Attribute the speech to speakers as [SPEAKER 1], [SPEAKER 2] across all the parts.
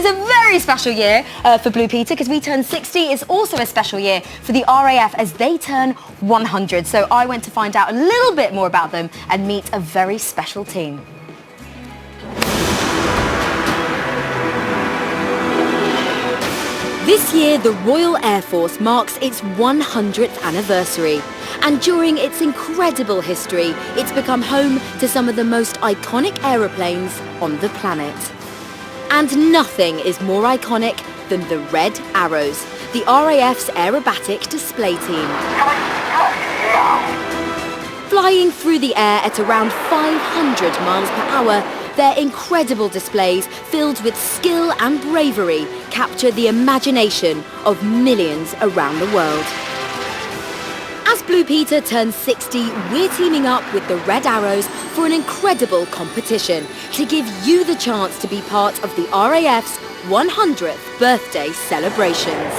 [SPEAKER 1] is a very special year for Blue Peter because we turn 60. It's also a special year for the RAF as they turn 100. So I went to find out a little bit more about them and meet a very special team. This year, the Royal Air Force marks its 100th anniversary. And during its incredible history, it's become home to some of the most iconic aeroplanes on the planet. And nothing is more iconic than the Red Arrows, the RAF's aerobatic display team. Flying through the air at around 500 miles per hour, their incredible displays, filled with skill and bravery, capture the imagination of millions around the world. As Blue Peter turns 60, we're teaming up with the Red Arrows for an incredible competition to give you the chance to be part of the RAF's 100th birthday celebrations.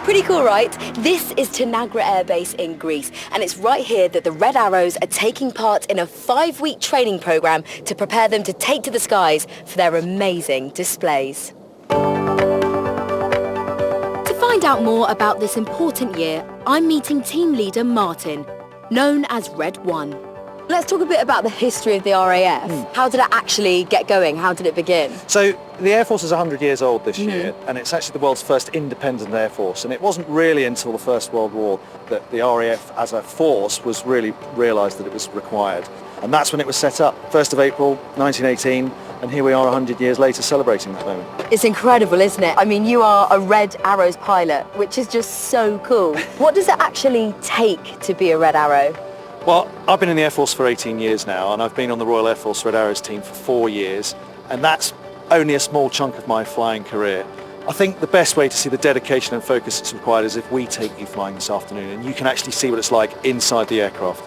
[SPEAKER 1] Pretty cool, right? This is Tanagra Air Base in Greece, and it's right here that the Red Arrows are taking part in a 5-week training program to prepare them to take to the skies for their amazing displays. To find out more about this important year, I'm meeting team leader Martin, known as Red 1. Let's talk a bit about the history of the RAF. How did it actually get going? How did it begin?
[SPEAKER 2] So the Air Force is 100 years old this year, and it's actually the world's first independent Air Force. And it wasn't really until the First World War that the RAF as a force was really realised that it was required. And that's when it was set up, 1st of April 1918, and here we are 100 years later celebrating that moment.
[SPEAKER 1] It's incredible, isn't it? I mean, you are a Red Arrows pilot, which is just so cool. What does it actually take to be a Red Arrow?
[SPEAKER 2] Well, I've been in the Air Force for 18 years now, and I've been on the Royal Air Force Red Arrows team for 4 years, and that's only a small chunk of my flying career. I think the best way to see the dedication and focus that's required is if we take you flying this afternoon, and you can actually see what it's like inside the aircraft.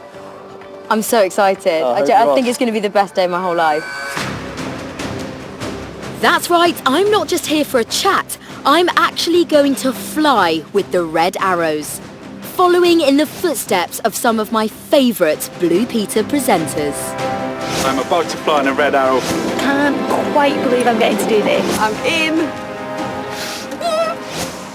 [SPEAKER 1] I'm so excited. I think it's going to be the best day of my whole life. That's right, I'm not just here for a chat. I'm actually going to fly with the Red Arrows, following in the footsteps of some of my favourite Blue Peter presenters.
[SPEAKER 3] I'm about to fly on a Red Arrow.
[SPEAKER 4] Can't quite believe I'm getting to do this.
[SPEAKER 1] I'm in.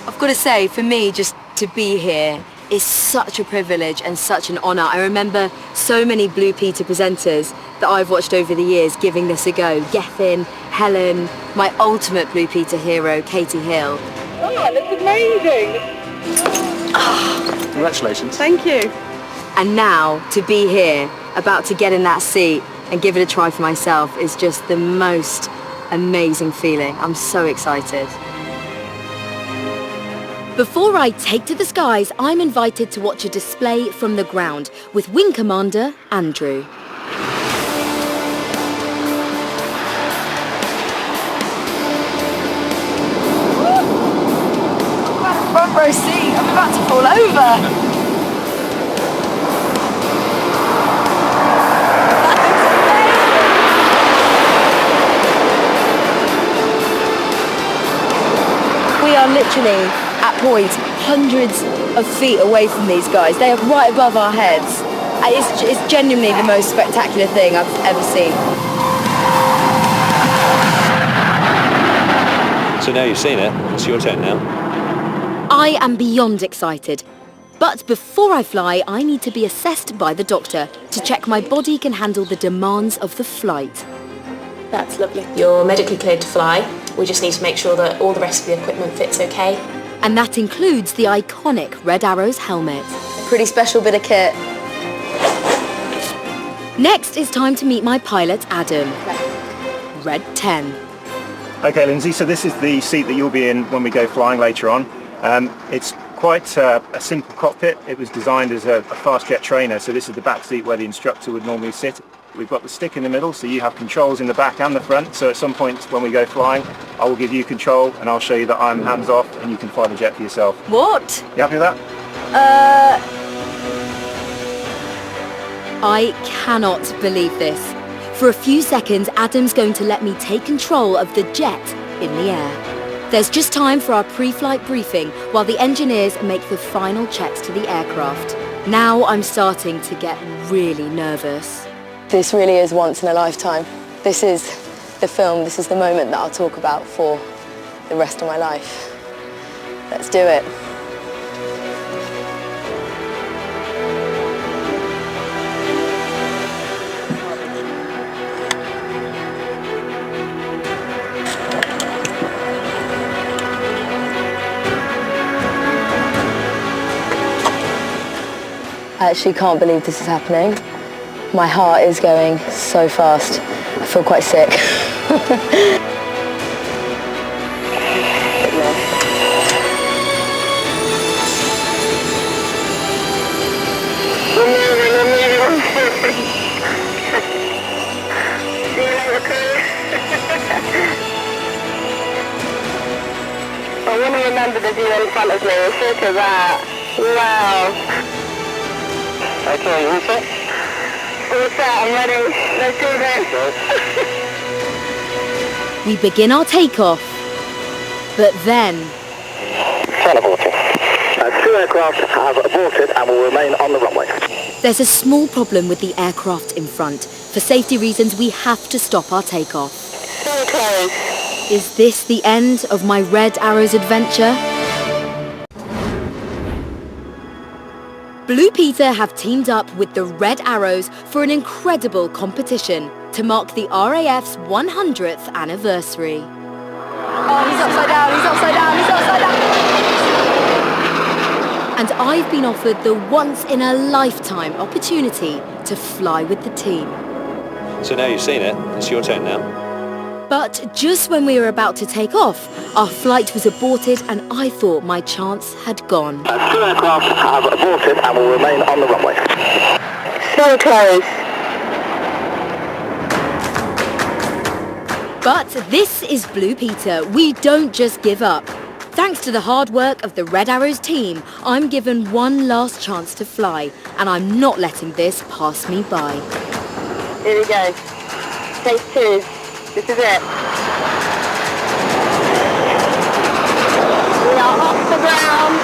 [SPEAKER 1] I've got to say, for me, just to be here is such a privilege and such an honour. I remember so many Blue Peter presenters that I've watched over the years giving this a go. Gethin, Helen, my ultimate Blue Peter hero, Katie Hill.
[SPEAKER 4] Oh, that's amazing.
[SPEAKER 2] Congratulations.
[SPEAKER 4] Thank you.
[SPEAKER 1] And now, to be here, about to get in that seat and give it a try for myself is just the most amazing feeling. I'm so excited. Before I take to the skies, I'm invited to watch a display from the ground with Wing Commander Andrew. Front row seat, I'm about to fall over. We are literally at points hundreds of feet away from these guys. They are right above our heads. It's genuinely the most spectacular thing I've ever seen.
[SPEAKER 5] So now you've seen it, it's your turn now.
[SPEAKER 1] I am beyond excited. But before I fly, I need to be assessed by the doctor to check my body can handle the demands of the flight.
[SPEAKER 6] That's lovely. You're medically cleared to fly. We just need to make sure that all the rest of the equipment fits okay.
[SPEAKER 1] And that includes the iconic Red Arrows helmet. A pretty special bit of kit. Next, it's time to meet my pilot, Adam. Red 10.
[SPEAKER 7] Okay, Lindsay, so this is the seat that you'll be in when we go flying later on. It's quite a simple cockpit. It was designed as a fast jet trainer, so this is the back seat where the instructor would normally sit. We've got the stick in the middle, so you have controls in the back and the front, so at some point when we go flying, I will give you control and I'll show you that I'm hands off and you can fly the jet for yourself.
[SPEAKER 1] What?
[SPEAKER 7] You happy with that?
[SPEAKER 1] I cannot believe this. For a few seconds, Adam's going to let me take control of the jet in the air. There's just time for our pre-flight briefing while the engineers make the final checks to the aircraft. Now I'm starting to get really nervous.
[SPEAKER 8] This really is once in a lifetime. This is the film, this is the moment that I'll talk about for the rest of my life. Let's do it. I actually can't believe this is happening. My heart is going so fast. I feel quite sick.
[SPEAKER 4] I want to remember the view in front of me. Look at that. Wow.
[SPEAKER 7] Okay, all set?
[SPEAKER 4] All set, I'm ready. Let's do this.
[SPEAKER 1] We begin our takeoff, but then...
[SPEAKER 9] Aborting. 2 aircraft have aborted and will remain on the runway.
[SPEAKER 1] There's a small problem with the aircraft in front. For safety reasons, we have to stop our takeoff.
[SPEAKER 4] So close.
[SPEAKER 1] Is this the end of my Red Arrows adventure? Blue Peter have teamed up with the Red Arrows for an incredible competition to mark the RAF's 100th anniversary.
[SPEAKER 4] Oh, he's upside down, he's upside down, he's upside down.
[SPEAKER 1] And I've been offered the once-in-a-lifetime opportunity to fly with the team.
[SPEAKER 5] So now you've seen it, it's your turn now.
[SPEAKER 1] But just when we were about to take off, our flight was aborted and I thought my chance had gone.
[SPEAKER 9] 2 aircraft have aborted and will remain on the runway.
[SPEAKER 4] So close.
[SPEAKER 1] But this is Blue Peter. We don't just give up. Thanks to the hard work of the Red Arrows team, I'm given one last chance to fly, and I'm not letting this pass me by.
[SPEAKER 4] Here we go. Take 2. This is it. We are off the ground.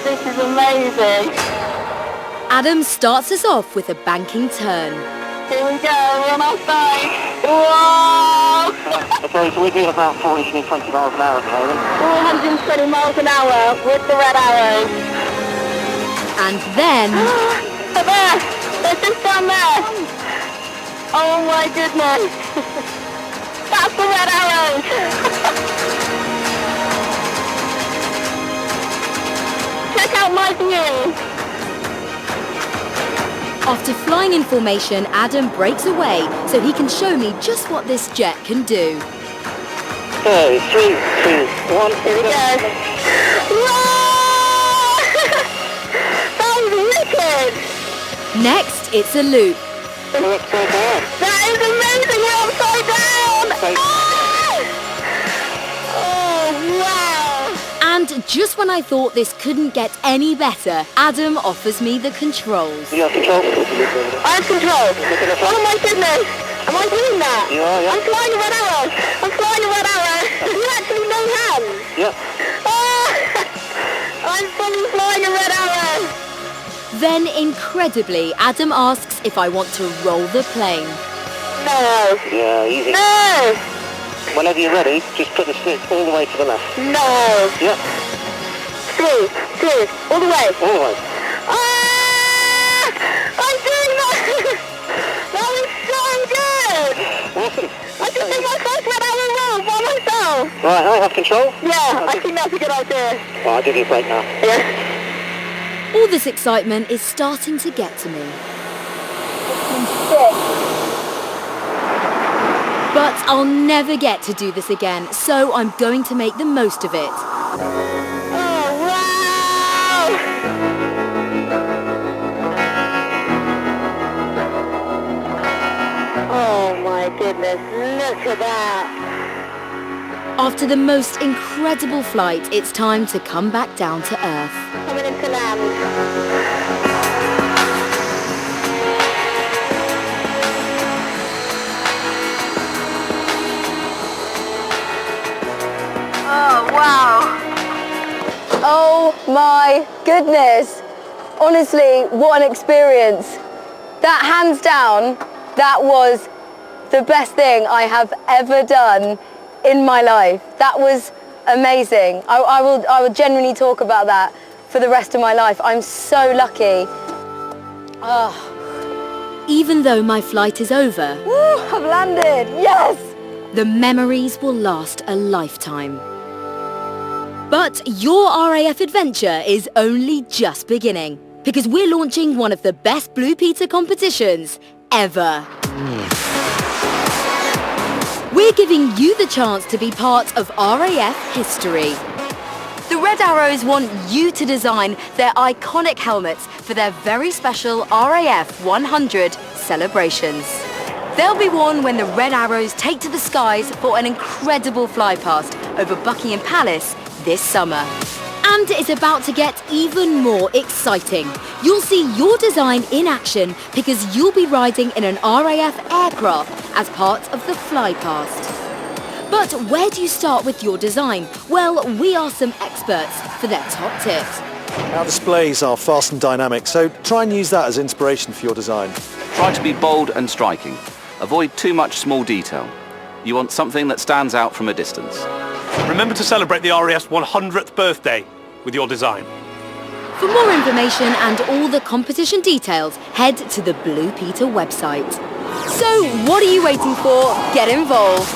[SPEAKER 4] This is amazing.
[SPEAKER 1] Adam starts us off with a banking turn.
[SPEAKER 4] Here we go, we're on our side. Whoa!
[SPEAKER 9] Okay, so we're doing about 420 miles an hour at the moment.
[SPEAKER 4] 420 miles an hour with the Red Arrows.
[SPEAKER 1] And then...
[SPEAKER 4] They're there! They're just down there! Oh my goodness! That's the Red Arrows! Check out my view!
[SPEAKER 1] After flying in formation, Adam breaks away so he can show me just what this jet can do.
[SPEAKER 9] Okay, 3, 2, 1,
[SPEAKER 4] Here we go! Whoa! That was wicked!
[SPEAKER 1] Next, it's a loop.
[SPEAKER 4] That is amazing! We're upside down! Oh, wow!
[SPEAKER 1] And just when I thought this couldn't get any better, Adam offers me the controls.
[SPEAKER 9] You have control?
[SPEAKER 4] I have control! Oh my goodness! Am I doing that?
[SPEAKER 9] You are, yeah.
[SPEAKER 4] I'm flying a Red Arrow! I'm flying a Red Arrow! You actually know hands!
[SPEAKER 9] Yeah.
[SPEAKER 4] I'm fully flying a Red Arrow!
[SPEAKER 1] Then, incredibly, Adam asks if I want to roll the plane.
[SPEAKER 4] No!
[SPEAKER 9] Yeah, easy.
[SPEAKER 4] No!
[SPEAKER 9] Whenever you're ready, just put the stick all the way to the left.
[SPEAKER 4] No!
[SPEAKER 9] Yeah.
[SPEAKER 4] 3, 2, all the way!
[SPEAKER 9] All the way.
[SPEAKER 4] Ah! I'm doing that! That was so good!
[SPEAKER 9] Awesome.
[SPEAKER 4] I just did my first Red Arrow roll by myself!
[SPEAKER 9] Right, I have control?
[SPEAKER 4] Yeah, I think that's a good idea.
[SPEAKER 9] Well, I'll give you a break now.
[SPEAKER 4] Yeah.
[SPEAKER 1] All this excitement is starting to get to me. But I'll never get to do this again, so I'm going to make the most of it.
[SPEAKER 4] Oh, wow! Oh my goodness, look at that!
[SPEAKER 1] After the most incredible flight, it's time to come back down to Earth.
[SPEAKER 4] Coming into land. Oh wow!
[SPEAKER 8] Oh my goodness. Honestly, what an experience. That, hands down, that was the best thing I have ever done in my life. That was amazing. I will genuinely talk about that for the rest of my life. I'm so lucky.
[SPEAKER 1] Even though my flight is over,
[SPEAKER 8] Woo, I've landed, yes!
[SPEAKER 1] the memories will last a lifetime. But your RAF adventure is only just beginning, because we're launching one of the best Blue Peter competitions ever. We're giving you the chance to be part of RAF history. The Red Arrows want you to design their iconic helmets for their very special RAF 100 celebrations. They'll be worn when the Red Arrows take to the skies for an incredible flypast over Buckingham Palace this summer. And it's about to get even more exciting. You'll see your design in action because you'll be riding in an RAF aircraft as part of the flypast. But where do you start with your design? Well, we asked some experts for their top tips.
[SPEAKER 2] Our displays are fast and dynamic, so try and use that as inspiration for your design.
[SPEAKER 10] Try to be bold and striking. Avoid too much small detail. You want something that stands out from a distance.
[SPEAKER 11] Remember to celebrate the RAF's 100th birthday with your design.
[SPEAKER 1] For more information and all the competition details, head to the Blue Peter website. So what are you waiting for? Get involved!